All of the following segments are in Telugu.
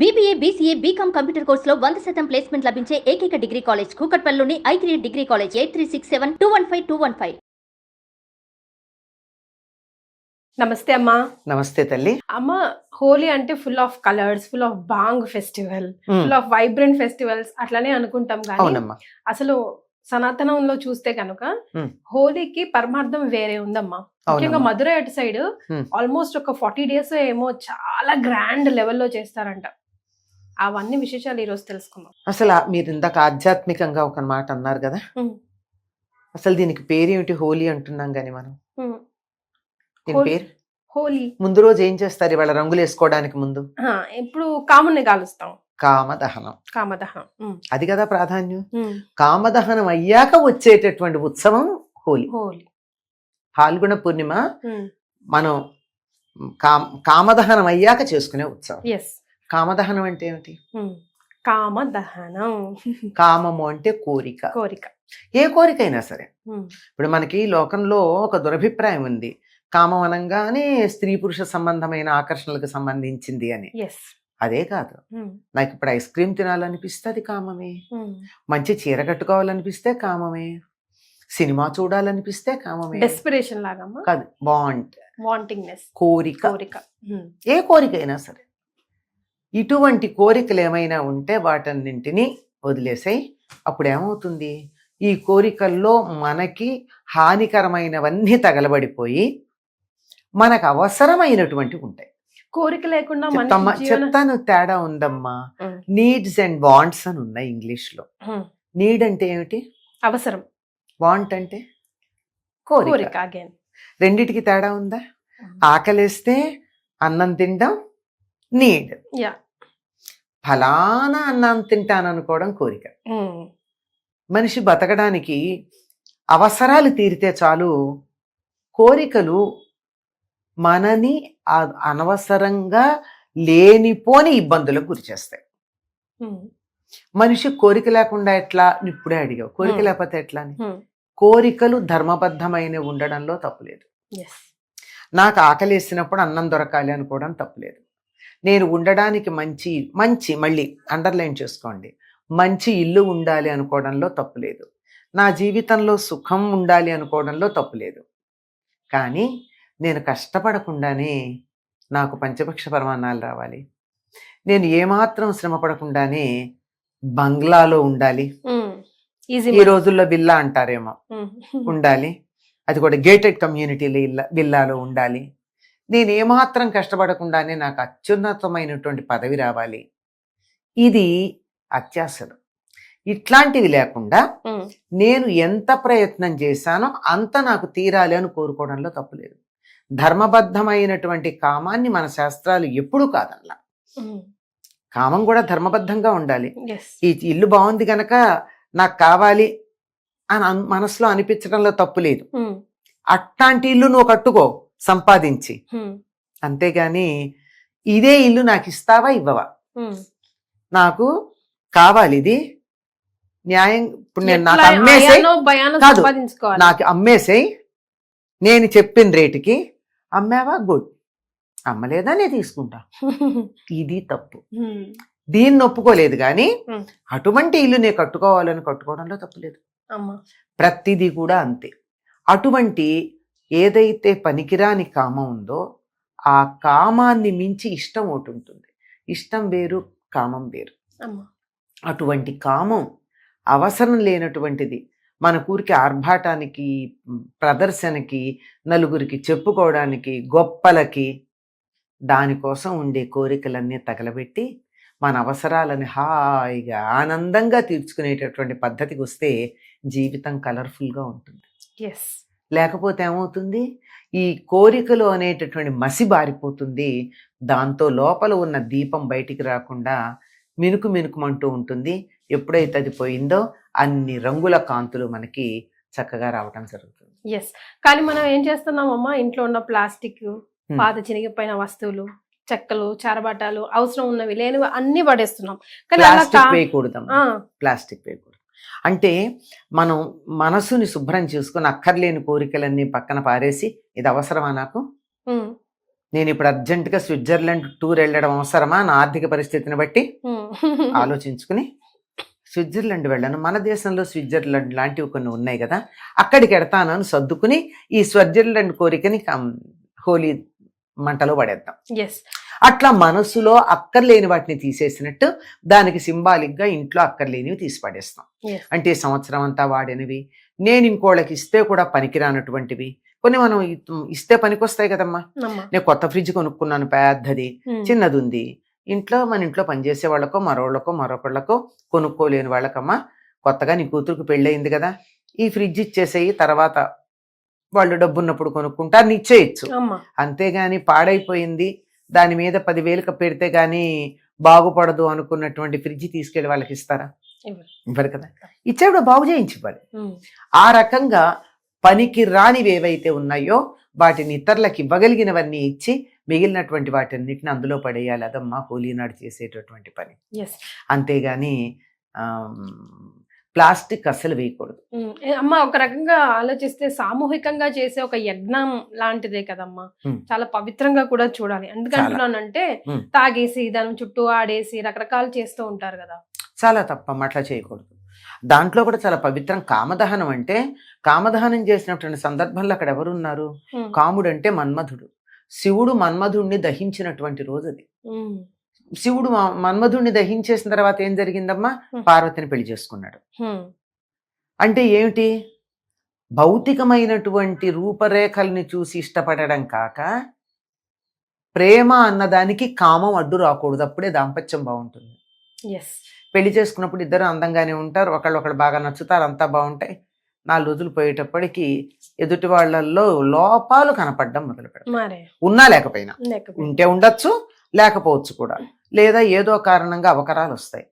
BBA, BCA, BCom కంప్యూటర్ కోర్సులో 100% ప్లేస్మెంట్ లభించే ఏకైక డిగ్రీ కాలేజ్ కూకట్పల్లిలోని i3 డిగ్రీ కాలేజ్ 8367215215. నమస్తే అమ్మా. నమస్తే తల్లి. అమ్మ, హోలీ అంటే full of colours, full of bhang festival, full of vibrant festivals అట్లానే అనుకుంటాం కానీ అవునమ్మా. అసలు సనాతనంలో చూస్తే కనుక హోలీకి పరమార్థం వేరే ఉందమ్మా. ముఖ్యంగా మధురై అటు సైడ్ ఆల్మోస్ట్ ఒక 40 days ఏమో చాలా గ్రాండ్ లెవెల్లో చేస్తారంట. అవన్నీ విశేషాలు ఈ రోజు తెలుసుకుందాం. అసలు మీరు ఇందాక ఆధ్యాత్మికంగా ఒక మాట అన్నారు కదా, అసలు దీనికి పేరేమిటి? హోలీ అంటున్నాం గాని మనం దీని పేరు హోలీ. ముందు రోజు ఏం చేస్తారు? ఇవాళ రంగులు వేసుకోవడానికి ముందు ఇప్పుడు కాముని కాలుస్తాం, కామదహనం. కామదహనం అది కదా ప్రాధాన్యం. కామదహనం అయ్యాక వచ్చేటటువంటి ఉత్సవం హోలీ. హోలీ ఫాల్గుణ పూర్ణిమ మనం కామదహనం అయ్యాక చేసుకునే ఉత్సవం. కామదహనం అంటే ఏమిటి? కామదహనం, కామము అంటే కోరిక. కోరిక ఏ కోరికైనా సరే. ఇప్పుడు మనకి లోకంలో ఒక దురభిప్రాయం ఉంది, కామం అనగానే స్త్రీ పురుష సంబంధమైన ఆకర్షణలకు సంబంధించింది అని. అదే కాదు, నాకు ఇప్పుడు ఐస్ క్రీమ్ తినాలనిపిస్తే అది కామమే, మంచి చీర కట్టుకోవాలనిపిస్తే కామమే, సినిమా చూడాలనిపిస్తే కామమే. డెస్పిరేషన్ లాగా కాదు, వాంటింగ్నెస్, కోరిక. కోరిక ఏ కోరికైనా సరే. ఇటువంటి కోరికలు ఏమైనా ఉంటే వాటన్నింటినీ వదిలేసాయి. అప్పుడు ఏమవుతుంది? ఈ కోరికల్లో మనకి హానికరమైనవన్నీ తగలబడిపోయి మనకు అవసరమైనటువంటివి ఉంటాయి. కోరిక లేకుండా చెప్తాను, తేడా ఉందమ్మా. నీడ్స్ అండ్ వాంట్స్ అని ఉన్నాయి ఇంగ్లీష్ లో. నీడ్ అంటే ఏమిటి? అవసరం. వాంట్ అంటే కోరిక. రెండిటికి తేడా ఉందా? ఆకలేస్తే అన్నం తినడం నీడ్, ఫలానా అన్నం తింటాను అనుకోవడం కోరిక. మనిషి బతకడానికి అవసరాలు తీరితే చాలు, కోరికలు మనని అనవసరంగా లేనిపోని ఇబ్బందులకు గురి చేస్తాయి. మనిషి కోరిక లేకుండా ఎట్లా? ఇప్పుడే అడిగావు, కోరిక లేకపోతే ఎట్లా అని. కోరికలు ధర్మబద్ధమైన ఉండడంలో తప్పులేదు. నాకు ఆకలేసినప్పుడు అన్నం దొరకాలి అనుకోవడం తప్పులేదు. నేను ఉండడానికి మంచి మళ్ళీ అండర్లైన్ చేసుకోండి, మంచి ఇల్లు ఉండాలి అనుకోవడంలో తప్పులేదు. నా జీవితంలో సుఖం ఉండాలి అనుకోవడంలో తప్పులేదు. కానీ నేను కష్టపడకుండానే నాకు పంచపక్ష పరమాన్నాలు రావాలి, నేను ఏమాత్రం శ్రమ పడకుండానే బంగ్లాలో ఉండాలి, ఈ రోజుల్లో విల్లా అంటారేమో, ఉండాలి, అది కూడా గేటెడ్ కమ్యూనిటీలో విల్లాలో ఉండాలి, నేను ఏమాత్రం కష్టపడకుండానే నాకు అత్యున్నతమైనటువంటి పదవి రావాలి, ఇది అత్యాశలు. ఇట్లాంటివి లేకుండా నేను ఎంత ప్రయత్నం చేశానో అంత నాకు తీరాలి అని కోరుకోవడంలో తప్పులేదు. ధర్మబద్ధమైనటువంటి కామాన్ని మన శాస్త్రాలు ఎప్పుడూ కాదల్లా. కామం కూడా ధర్మబద్ధంగా ఉండాలి. ఈ ఇల్లు బాగుంది గనక నాకు కావాలి అని మనసులో అనిపించడంలో తప్పు లేదు. అట్లాంటి ఇల్లు నువ్వు కట్టుకో సంపాదించి, అంతేగాని ఇదే ఇల్లు నాకు ఇస్తావా ఇవ్వవా, నాకు కావాలి ఇది న్యాయం. ఇప్పుడు నేను నాకు అమ్మేసేయ్ కాదు, నాకు అమ్మేసేయ్, నేను చెప్పిన రేటుకి అమ్మావా గుడ్, అమ్మలేదా నేను తీసుకుంటా, ఇది తప్పు. దీన్ని ఒప్పుకోలేదు. కానీ అటువంటి ఇల్లు నేను కట్టుకోవాలని కట్టుకోవడంలో తప్పులేదు. ప్రతిదీ కూడా అంతే. అటువంటి ఏదైతే పనికిరాని కామం ఉందో ఆ కామాన్ని మించి ఇష్టం ఒకటి ఉంటుంది. ఇష్టం వేరు, కామం వేరు. అటువంటి కామం అవసరం లేనటువంటిది, మన ఊరికి ఆర్భాటానికి, ప్రదర్శనకి, నలుగురికి చెప్పుకోవడానికి, గొప్పలకి, దానికోసం ఉండే కోరికలన్నీ తగలబెట్టి మన అవసరాలని హాయిగా ఆనందంగా తీర్చుకునేటటువంటి పద్ధతికి వస్తే జీవితం కలర్ఫుల్గా ఉంటుంది. లేకపోతే ఏమవుతుంది? ఈ కోరికలు అనేటటువంటి మసి బారిపోతుంది. దాంతో లోపల ఉన్న దీపం బయటికి రాకుండా మినుకు మినుకుమంటూ ఉంటుంది. ఎప్పుడైతే అది పోయిందో అన్ని రంగుల కాంతులు మనకి చక్కగా రావటం జరుగుతుంది. కానీ మనం ఏం చేస్తున్నామమ్మా, ఇంట్లో ఉన్న ప్లాస్టిక్, పాత చినిగిపోయిన వస్తువులు, చెక్కలు, చారబాటాలు, అవసరం ఉన్నవి లేనివి అన్ని పడేస్తున్నాం. ప్లాస్టిక్ వేయకూడదు. అంటే మనం మనసుని శుభ్రం చేసుకుని అక్కర్లేని కోరికలన్నీ పక్కన పారేసి, ఇది అవసరమా నాకు, నేను ఇప్పుడు అర్జెంటుగా స్విట్జర్లాండ్ టూర్ వెళ్ళడం అవసరమా నా ఆర్థిక పరిస్థితిని బట్టి ఆలోచించుకుని స్విట్జర్లాండ్ వెళ్ళాను. మన దేశంలో స్విట్జర్లాండ్ లాంటివి కొన్ని ఉన్నాయి కదా, అక్కడికి వెడతాను అని సర్దుకుని ఈ స్విట్జర్లాండ్ కోరికని హోలీ మంటలో పడేద్దాం. అట్లా మనసులో అక్కర్లేని వాటిని తీసేసినట్టు దానికి సింబాలిక్గా ఇంట్లో అక్కర్లేనివి తీసి పడేస్తాం. అంటే సంవత్సరం అంతా వాడినవి, నేను ఇంకోళ్ళకి ఇస్తే కూడా పనికిరానటువంటివి కొన్ని మనం ఇస్తే పనికొస్తాయి కదమ్మా. నేను కొత్త ఫ్రిడ్జ్ కొనుక్కున్నాను, పెద్దది, చిన్నది ఉంది ఇంట్లో, మన ఇంట్లో పనిచేసే వాళ్ళకో మరొకళ్ళకో కొనుక్కోలేని వాళ్ళకమ్మా, కొత్తగా నీ కూతురుకు పెళ్ళయింది కదా, ఈ ఫ్రిడ్జ్ ఇచ్చేసేయి, తర్వాత వాళ్ళు డబ్బున్నప్పుడు కొనుక్కుంటారు, నీ ఇచ్చేయచ్చు. అంతేగాని పాడైపోయింది దాని మీద 10,000 పెడితే గానీ బాగుపడదు అనుకున్నటువంటి ఫ్రిడ్జ్ తీసుకెళ్లి వాళ్ళకి ఇస్తారా? ఇవ్వరు కదా. ఇచ్చేప్పుడు బాగు చేయించి ఇవ్వాలి. ఆ రకంగా పనికి రానివి ఏవైతే ఉన్నాయో వాటిని ఇతరులకు ఇవ్వగలిగినవన్నీ ఇచ్చి మిగిలినటువంటి వాటిన్నిటిని అందులో పడేయాలి. అదమ్మా హోలీ నాడు చేసేటటువంటి పని. అంతేగాని ప్లాస్టిక్ అస్సలు వేయకూడదు. అమ్మ ఒక రకంగా ఆలోచిస్తే సామూహికంగా చేసే ఒక యజ్ఞం లాంటిదే కదమ్మా, చాలా పవిత్రంగా కూడా చూడాలి. ఎందుకంటున్నానంటే తాగేసి దాని చుట్టూ ఆడేసి రకరకాలు చేస్తూ ఉంటారు కదా, చాలా తప్పమ్మా, అట్లా చేయకూడదు. దాంట్లో కూడా చాలా పవిత్రం కామదహనం. అంటే కామదహనం చేసినటువంటి సందర్భంలో అక్కడ ఎవరున్నారు? కాముడు అంటే మన్మధుడు. శివుడు మన్మధుడిని దహించినటువంటి రోజు అది. శివుడు మన్మధుడిని దహించేసిన తర్వాత ఏం జరిగిందమ్మా? పార్వతిని పెళ్లి చేసుకున్నాడు. అంటే ఏమిటి? భౌతికమైనటువంటి రూపరేఖల్ని చూసి ఇష్టపడడం కాక ప్రేమ అన్నదానికి కామం అడ్డు రాకూడదు, అప్పుడే దాంపత్యం బాగుంటుంది. పెళ్లి చేసుకున్నప్పుడు ఇద్దరు అందంగానే ఉంటారు, ఒకళ్ళు బాగా నచ్చుతారు, అంతా బాగుంటాయి. 4 రోజులు పోయేటప్పటికి ఎదుటి వాళ్ళల్లో లోపాలు కనపడడం మొదలు పెడతారు. ఉన్నా లేకపోయినా, ఉంటే ఉండొచ్చు లేకపోవచ్చు కూడా, లేదా ఏదో కారణంగా అవకరాలు వస్తాయి.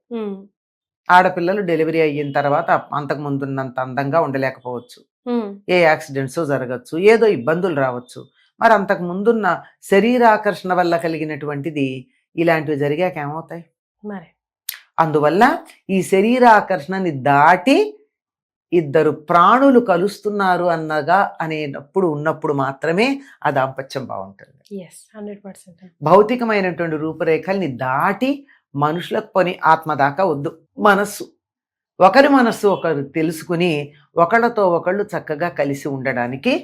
ఆడపిల్లలు డెలివరీ అయిన తర్వాత అంతకు ముందున్నంత అందంగా ఉండలేకపోవచ్చు, ఏ యాక్సిడెంట్స్ జరగచ్చు, ఏదో ఇబ్బందులు రావచ్చు. మరి అంతకు ముందున్న శరీరాకర్షణ వల్ల కలిగినటువంటిది ఇలాంటివి జరిగాక ఏమవుతాయి? అందువల్ల ఈ శరీరాకర్షణని దాటి ఇద్దరు ప్రాణులు కలుస్తున్నారు ఉన్నప్పుడు మాత్రమే ఆ దాంపత్యం బాగుంటుంది. భౌతికమైనటువంటి రూపురేఖల్ని దాటి మనుషులకు పని ఆత్మ దాకా వద్దు. ఒకరి మనస్సు ఒకరు తెలుసుకుని ఒకళ్ళతో ఒకళ్ళు చక్కగా కలిసి ఉండడానికి,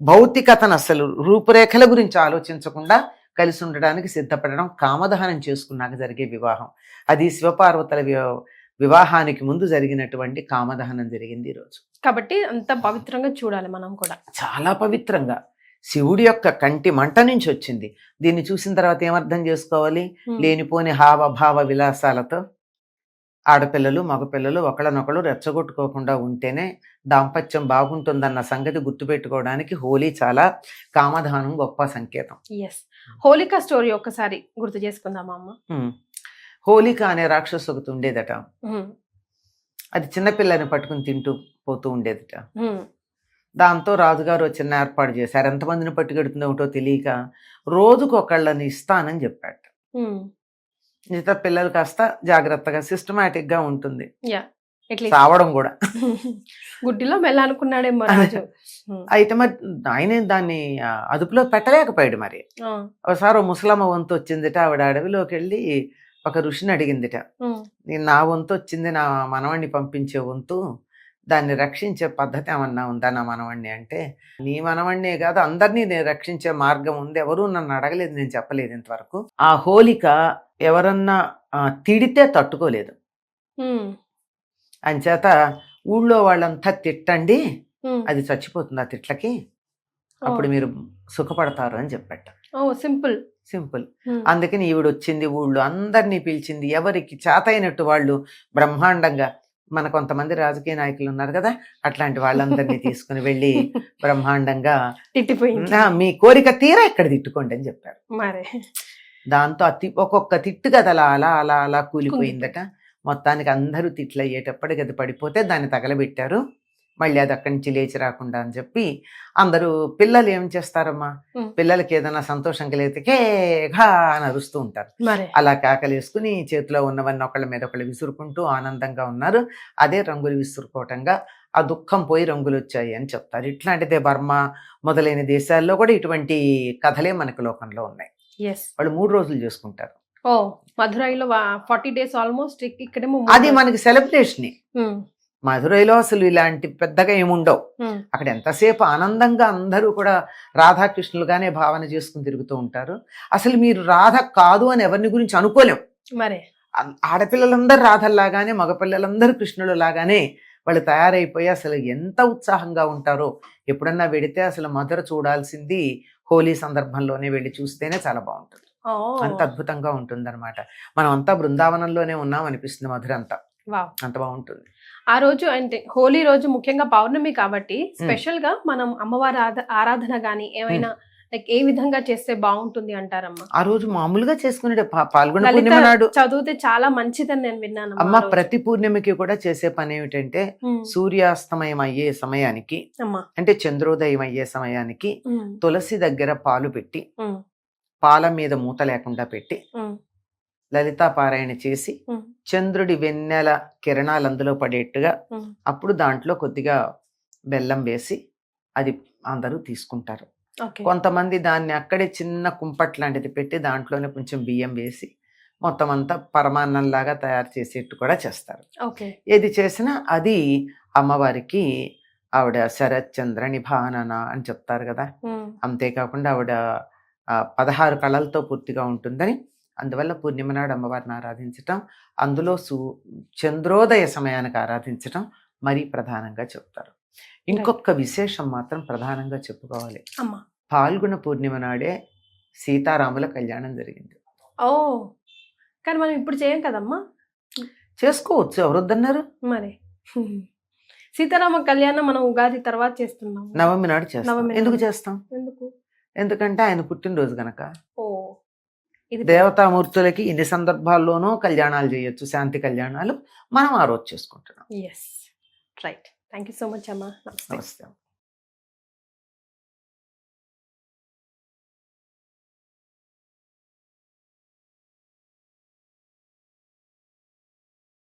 భౌతికతను అసలు రూపురేఖల గురించి ఆలోచించకుండా కలిసి ఉండడానికి సిద్ధపడడం కామదహనం చేసుకున్నాక జరిగే వివాహం. అది శివపార్వతుల వివాహానికి ముందు జరిగినటువంటి కామదహనం జరిగింది ఈరోజు. కాబట్టి అంత పవిత్రంగా చూడాలి మనం కూడా, చాలా పవిత్రంగా. శివుడి యొక్క కంటి మంట నుంచి వచ్చింది. దీన్ని చూసిన తర్వాత ఏమర్థం చేసుకోవాలి? లేనిపోని హావభావ విలాసాలతో ఆడపిల్లలు మగపిల్లలు ఒకళ్ళనొకళ్ళు రెచ్చగొట్టుకోకుండా ఉంటేనే దాంపత్యం బాగుంటుందన్న సంగతి గుర్తుపెట్టుకోవడానికి హోలీ చాలా కామదహనం గొప్ప సంకేతం. హోలికా స్టోరీ ఒక్కసారి గుర్తు చేసుకుందామా అమ్మ? హోలిక అనే రాక్షసు ఒకటి ఉండేదట. అది చిన్నపిల్లని పట్టుకుని తింటూ పోతూ ఉండేదట. దాంతో రాజుగారు చిన్న ఏర్పాటు చేశారు. ఎంతమందిని పట్టుకెడుతుందో ఒకటో తెలియక రోజుకు ఒకళ్ళని ఇస్తానని చెప్పాడు. మిగతా పిల్లలు కాస్త జాగ్రత్తగా సిస్టమేటిక్ గా ఉంటుంది, సావడం కూడా గుడ్డిలో మెల్లనుకున్నాడేమో. అయితే మరి ఆయన దాన్ని అదుపులో పెట్టలేకపోయాడు. మరి ఒకసారి ముసలమ్మ వంతు వచ్చిందిట. ఆవిడ అడవిలోకి వెళ్ళి ఒక ఋషిని అడిగిందిట, నా వంతు వచ్చింది, నా మనవణ్ణి పంపించే వంతు, దాన్ని రక్షించే పద్ధతి ఏమన్నా ఉందా నా మనవణ్ణి అంటే, నీ మనవణ్ణే కాదు అందరినీ నేను రక్షించే మార్గం ఉంది, ఎవరూ నన్ను అడగలేదు, నేను చెప్పలేదు ఇంతవరకు. ఆ హోలిక ఎవరన్నా తిడితే తట్టుకోలేదు. అంచేత ఊళ్ళో వాళ్ళంతా తిట్టండి, అది చచ్చిపోతుంది ఆ తిట్లకి, అప్పుడు మీరు సుఖపడతారు అని చెప్పట. Simple simple. అందుకని ఈవిడ వచ్చింది, ఊళ్ళో అందరినీ పిలిచింది, ఎవరికి చేతైనట్టు వాళ్ళు బ్రహ్మాండంగా, మన కొంతమంది రాజకీయ నాయకులు ఉన్నారు కదా, అట్లాంటి వాళ్ళందరినీ తీసుకుని వెళ్ళి బ్రహ్మాండంగా మీ కోరిక తీరా ఇక్కడ తిట్టుకోండి అని చెప్పారు. దాంతో ఒక్కొక్క తిట్టు కదా అలా అలా అలా అలా కూలిపోయిందట. మొత్తానికి అందరూ తిట్లు అయ్యేటప్పటికి అది పడిపోతే దాన్ని తగలబెట్టారు. మళ్ళీ అది అక్కడి నుంచి లేచి రాకుండా అని చెప్పి అందరూ, పిల్లలు ఏం చేస్తారమ్మా, పిల్లలకి ఏదైనా సంతోషం కలిగితే కేఘా అని అరుస్తూ ఉంటారు. అలా కేకలేసుకుని చేతిలో ఉన్నవన్నీ ఒకళ్ళ మీద ఒకళ్ళు విసురుకుంటూ ఆనందంగా ఉన్నారు. అదే రంగులు విసురుకోవటంగా ఆ దుఃఖం పోయి రంగులు వచ్చాయి అని చెప్తారు. ఇట్లాంటిదే బర్మా మొదలైన దేశాల్లో కూడా ఇటువంటి కథలే మనకు లోకంలో ఉన్నాయి. ఎస్. వాళ్ళు 3 రోజులు చేసుకుంటారు. ఓ మధురైలో 40 డేస్ ఆల్మోస్ట్, ఇక్కడేమో అది మనకి సెలబ్రేషన్. మధురైలో అసలు ఇలాంటి పెద్దగా ఏముండవు. అక్కడ ఎంతసేపు ఆనందంగా అందరూ కూడా రాధాకృష్ణులుగానే భావన చేసుకుని తిరుగుతూ ఉంటారు. అసలు మీరు రాధ కాదు అని ఎవరిని గురించి అనుకోలేం. మరే ఆడపిల్లలందరూ రాధల్లాగానే, మగపిల్లలందరూ కృష్ణుడు లాగానే వాళ్ళు తయారైపోయి అసలు ఎంత ఉత్సాహంగా ఉంటారో. ఎప్పుడన్నా వెడితే అసలు మధుర చూడాల్సింది హోలీ సందర్భంలోనే వెళ్ళి చూస్తేనే చాలా బాగుంటుంది. అంత అద్భుతంగా ఉంటుంది అనమాట. మనం అంతా బృందావనంలోనే ఉన్నాం అనిపిస్తుంది మధుర అంతా. అంత బాగుంటుంది. ఆ రోజు అంటే హోలీ రోజు ముఖ్యంగా పౌర్ణమి కాబట్టి స్పెషల్ గా మనం అమ్మవారి ఆరాధన గాని ఏమైనా లైక్ ఏ విధంగా చేస్తే బాగుంటుంది అంటారమ్మా? ఆ రోజు మామూలుగా చేసుకునే పాల్గొన పూర్ణిమ నాడు చదివితే చాలా మంచిదని నేను విన్నాను అమ్మ. ప్రతి పూర్ణిమకి కూడా చేసే పని ఏమిటంటే సూర్యాస్తమయం అయ్యే సమయానికి, అంటే చంద్రోదయం అయ్యే సమయానికి తులసి దగ్గర పాలు పెట్టి, పాల మీద మూత లేకుండా పెట్టి లలితా పారాయణ చేసి చంద్రుడి వెన్నెల కిరణాలు అందులో పడేట్టుగా, అప్పుడు దాంట్లో కొద్దిగా బెల్లం వేసి అది అందరూ తీసుకుంటారు. కొంతమంది దాన్ని అక్కడే చిన్న కుంపట్ లాంటిది పెట్టి దాంట్లోనే కొంచెం బియ్యం వేసి మొత్తం అంతా పరమాన్నంలాగా తయారు చేసేట్టు కూడా చేస్తారు. ఏది చేసినా అది అమ్మవారికి ఆవిడ శరత్చంద్ర నిభానన అని చెప్తారు కదా. అంతేకాకుండా ఆవిడ 16 కళలతో పూర్తిగా ఉంటుందని, అందువల్ల పూర్ణిమ నాడు అమ్మవారిని ఆరాధించటం, అందులో చంద్రోదయ సమయానికి ఆరాధించటం మరీ ప్రధానంగా చెప్తారు. ఇంకొక విశేషం మాత్రం ప్రధానంగా చెప్పుకోవాలి. పాల్గొన పూర్ణిమ నాడే సీతారాముల కళ్యాణం జరిగింది. కానీ మనం ఇప్పుడు చేయం కదమ్మా. చేసుకోవచ్చు, ఎవరొద్దన్నారు. మరి సీతారామ కళ్యాణం మనం ఉగాది తర్వాత చేస్తున్నాం, నవమి నాడు చేస్తాం. ఎందుకు చేస్తాం? ఎందుకంటే ఆయన పుట్టినరోజు గనక. దేవతామూర్తులకి ఇన్ని సందర్భాల్లోనూ కళ్యాణాలు చేయొచ్చు, శాంతి కళ్యాణాలు. మనం ఆ రోజు చేసుకుంటున్నాం. Right. Thank you so much అమ్మా. నమస్తే.